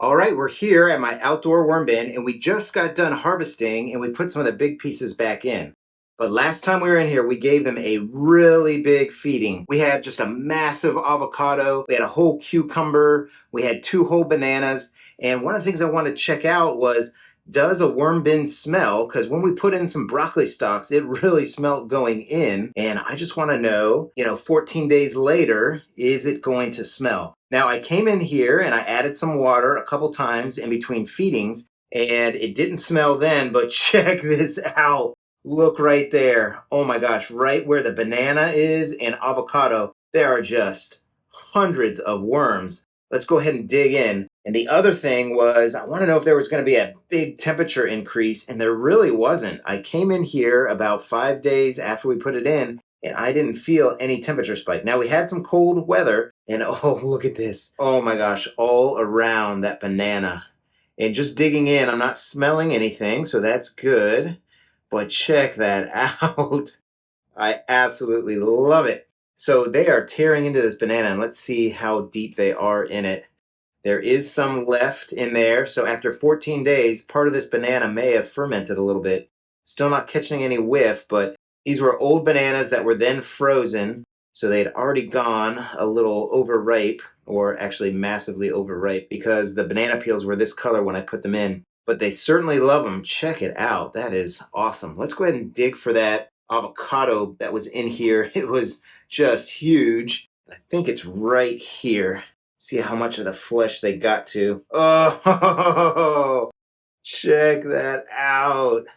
All right, we're here at my outdoor worm bin and we just got done harvesting and we put some of the big pieces back in. But last time we were in here, we gave them a really big feeding. We had just a massive avocado, we had a whole cucumber, we had 2 whole bananas. And one of the things I wanted to check out was, does a worm bin smell? Because when we put in some broccoli stalks, it really smelled going in. And I just want to know, 14 days later, is it going to smell? Now I came in here and I added some water a couple times in between feedings and it didn't smell then, but check this out. Look right there. Oh my gosh, right where the banana is and avocado, there are just hundreds of worms. Let's go ahead and dig in. And the other thing was, I want to know if there was going to be a big temperature increase, and there really wasn't. I came in here about 5 days after we put it in, and I didn't feel any temperature spike. Now, we had some cold weather, and oh, look at this. Oh my gosh, all around that banana. And just digging in, I'm not smelling anything, so that's good. But check that out. I absolutely love it. So they are tearing into this banana, and let's see how deep they are in it. There is some left in there, so after 14 days, part of this banana may have fermented a little bit. Still not catching any whiff, but these were old bananas that were then frozen, so they'd already gone a little overripe, or actually massively overripe, because the banana peels were this color when I put them in. But they certainly love them. Check it out. That is awesome. Let's go ahead and dig for that avocado that was in here. It was just huge. I think it's right here. See how much of the flesh they got to. Oh, check that out.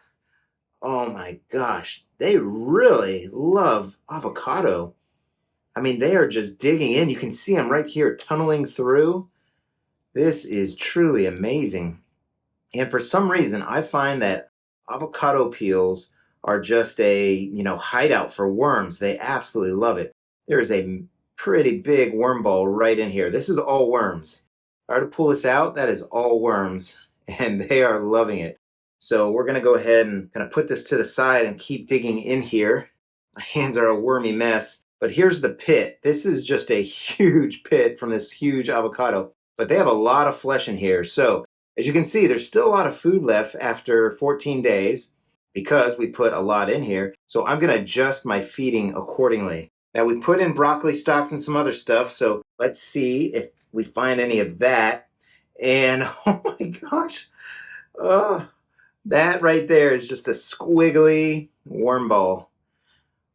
Oh my gosh. They really love avocado. I mean, they are just digging in. You can see them right here tunneling through. This is truly amazing. And for some reason, I find that avocado peels are just a, hideout for worms. They absolutely love it. There is a pretty big worm ball right in here. This is all worms. If I were to pull this out, that is all worms, and they are loving it. So we're going to go ahead and kind of put this to the side and keep digging in here. My hands are a wormy mess, but here's the pit. This is just a huge pit from this huge avocado, but they have a lot of flesh in here. So as you can see, there's still a lot of food left after 14 days because we put a lot in here. So I'm going to adjust my feeding accordingly. Now we put in broccoli stalks and some other stuff, so let's see if we find any of that. And oh my gosh, that right there is just a squiggly worm ball.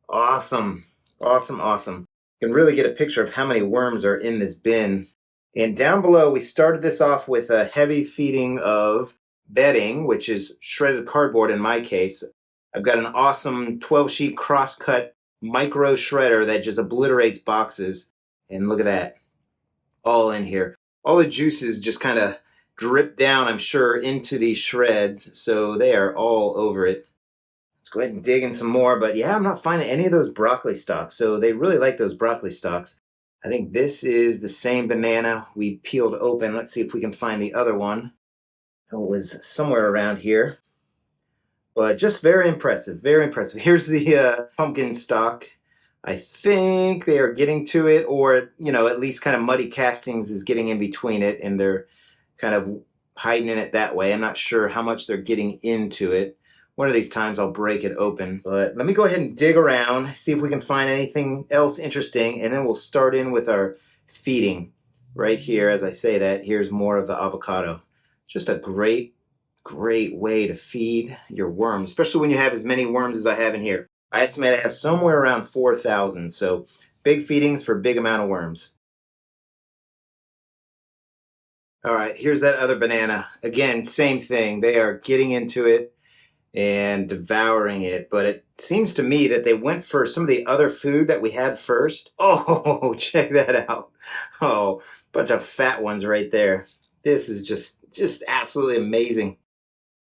Awesome, awesome, awesome. You can really get a picture of how many worms are in this bin. And down below, we started this off with a heavy feeding of bedding, which is shredded cardboard in my case. I've got an awesome 12-sheet cross-cut micro shredder that just obliterates boxes. And look at that, all in here. All the juices just kind of drip down, I'm sure, into these shreds, so they are all over it. Let's go ahead and dig in some more, but yeah, I'm not finding any of those broccoli stalks, so they really like those broccoli stalks. I think this is the same banana we peeled open. Let's see if we can find the other one. It was somewhere around here. But just very impressive, very impressive. Here's the pumpkin stalk. I think they are getting to it, or, at least kind of muddy castings is getting in between it, and they're kind of hiding in it that way. I'm not sure how much they're getting into it. One of these times I'll break it open. But let me go ahead and dig around, see if we can find anything else interesting, and then we'll start in with our feeding. Right here, as I say that, here's more of the avocado. Just a great way to feed your worms, especially when you have as many worms as I have in here. I estimate I have somewhere around 4,000, so big feedings for big amount of worms. All right, here's that other banana. Again, same thing. They are getting into it and devouring it, but it seems to me that they went for some of the other food that we had first. Oh, check that out. Oh, bunch of fat ones right there. This is just absolutely amazing.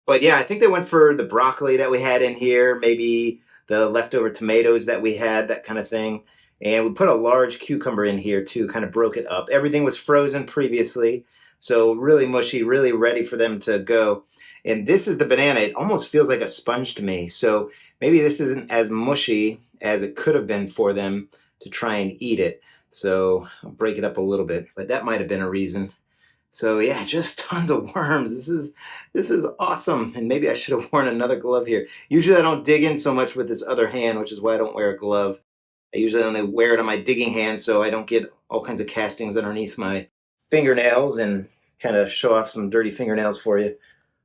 But yeah, I think they went for the broccoli that we had in here, maybe the leftover tomatoes that we had, that kind of thing. And we put a large cucumber in here too, kind of broke it up. Everything was frozen previously, so really mushy, really ready for them to go. And this is the banana. It almost feels like a sponge to me. So maybe this isn't as mushy as it could have been for them to try and eat it. So I'll break it up a little bit, but that might have been a reason. So yeah, just tons of worms. This is awesome. And maybe I should have worn another glove here. Usually I don't dig in so much with this other hand, which is why I don't wear a glove. I usually only wear it on my digging hand so I don't get all kinds of castings underneath my fingernails and kind of show off some dirty fingernails for you.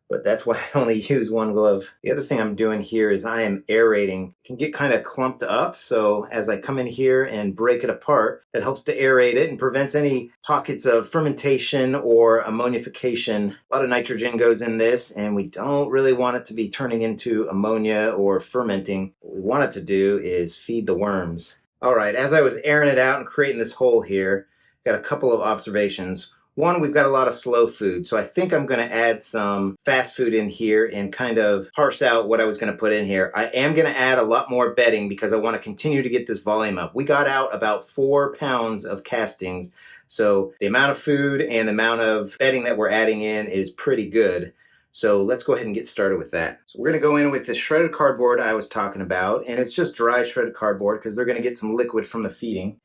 But that's why I only use one glove. The other thing I'm doing here is I am aerating. It can get kind of clumped up, so as I come in here and break it apart, that helps to aerate it and prevents any pockets of fermentation or ammonification. A lot of nitrogen goes in this, and we don't really want it to be turning into ammonia or fermenting. What we want it to do is feed the worms. All right, as I was airing it out and creating this hole here, got a couple of observations. One, we've got a lot of slow food, so I think I'm going to add some fast food in here and kind of parse out what I was going to put in here. I am going to add a lot more bedding because I want to continue to get this volume up. We got out about 4 pounds of castings, so the amount of food and the amount of bedding that we're adding in is pretty good. So let's go ahead and get started with that. So we're going to go in with the shredded cardboard I was talking about, and it's just dry shredded cardboard because they're going to get some liquid from the feeding.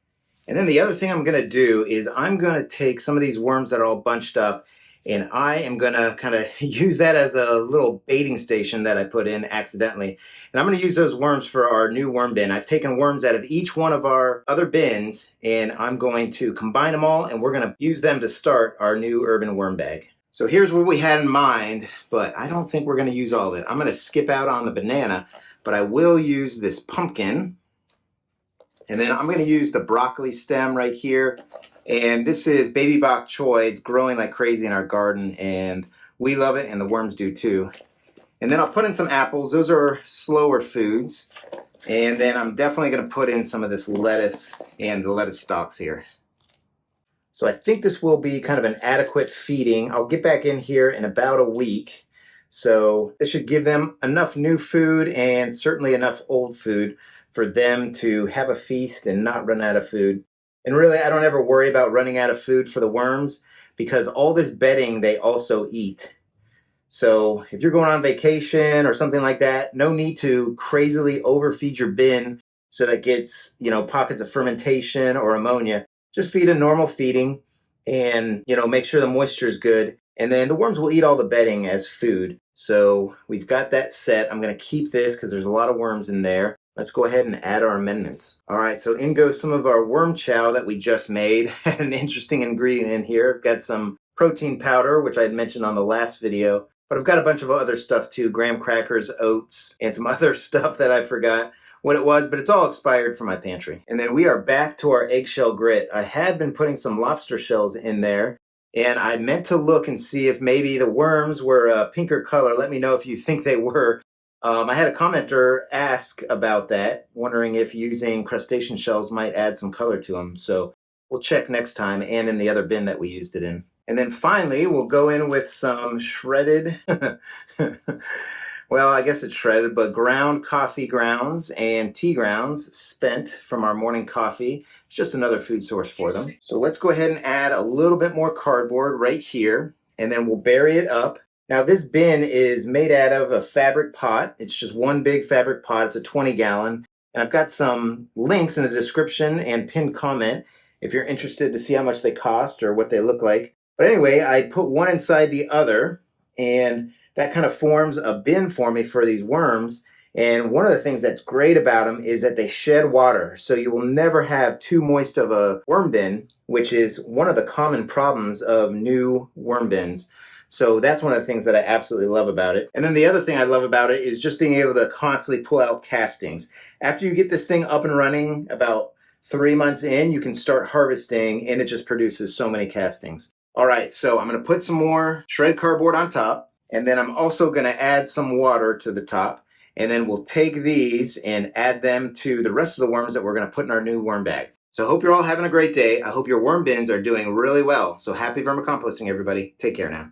And then the other thing I'm going to do is I'm going to take some of these worms that are all bunched up, and I am going to kind of use that as a little baiting station that I put in accidentally. And I'm going to use those worms for our new worm bin. I've taken worms out of each one of our other bins, and I'm going to combine them all, and we're going to use them to start our new urban worm bag. So here's what we had in mind, but I don't think we're going to use all of it. I'm going to skip out on the banana, but I will use this pumpkin. And then I'm going to use the broccoli stem right here. And this is baby bok choy. It's growing like crazy in our garden, and we love it, and the worms do too. And then I'll put in some apples. Those are slower foods. And then I'm definitely going to put in some of this lettuce and the lettuce stalks here. So I think this will be kind of an adequate feeding. I'll get back in here in about a week. So this should give them enough new food and certainly enough old food for them to have a feast and not run out of food. And really, I don't ever worry about running out of food for the worms because all this bedding they also eat. So if you're going on vacation or something like that, no need to crazily overfeed your bin so that gets, pockets of fermentation or ammonia. Just feed a normal feeding and, make sure the moisture is good. And then the worms will eat all the bedding as food. So we've got that set. I'm going to keep this because there's a lot of worms in there. Let's go ahead and add our amendments. All right, so in goes some of our worm chow that we just made. An interesting ingredient in here. I've got some protein powder, which I had mentioned on the last video. But I've got a bunch of other stuff too, graham crackers, oats, and some other stuff that I forgot what it was, but it's all expired from my pantry. And then we are back to our eggshell grit. I had been putting some lobster shells in there, and I meant to look and see if maybe the worms were a pinker color. Let me know if you think they were. I had a commenter ask about that, wondering if using crustacean shells might add some color to them. So we'll check next time and in the other bin that we used it in. And then finally, we'll go in with some shredded, well, I guess it's shredded, but ground coffee grounds and tea grounds spent from our morning coffee. It's just another food source for them. So let's go ahead and add a little bit more cardboard right here, and then we'll bury it up. Now this bin is made out of a fabric pot. It's just one big fabric pot. It's a 20-gallon. And I've got some links in the description and pinned comment if you're interested to see how much they cost or what they look like. But anyway, I put one inside the other, and that kind of forms a bin for me for these worms. And one of the things that's great about them is that they shed water. So you will never have too moist of a worm bin, which is one of the common problems of new worm bins. So that's one of the things that I absolutely love about it. And then the other thing I love about it is just being able to constantly pull out castings. After you get this thing up and running, about 3 months in, you can start harvesting, and it just produces so many castings. All right, so I'm going to put some more shredded cardboard on top, and then I'm also going to add some water to the top, and then we'll take these and add them to the rest of the worms that we're going to put in our new worm bag. So I hope you're all having a great day. I hope your worm bins are doing really well. So happy vermicomposting, everybody. Take care now.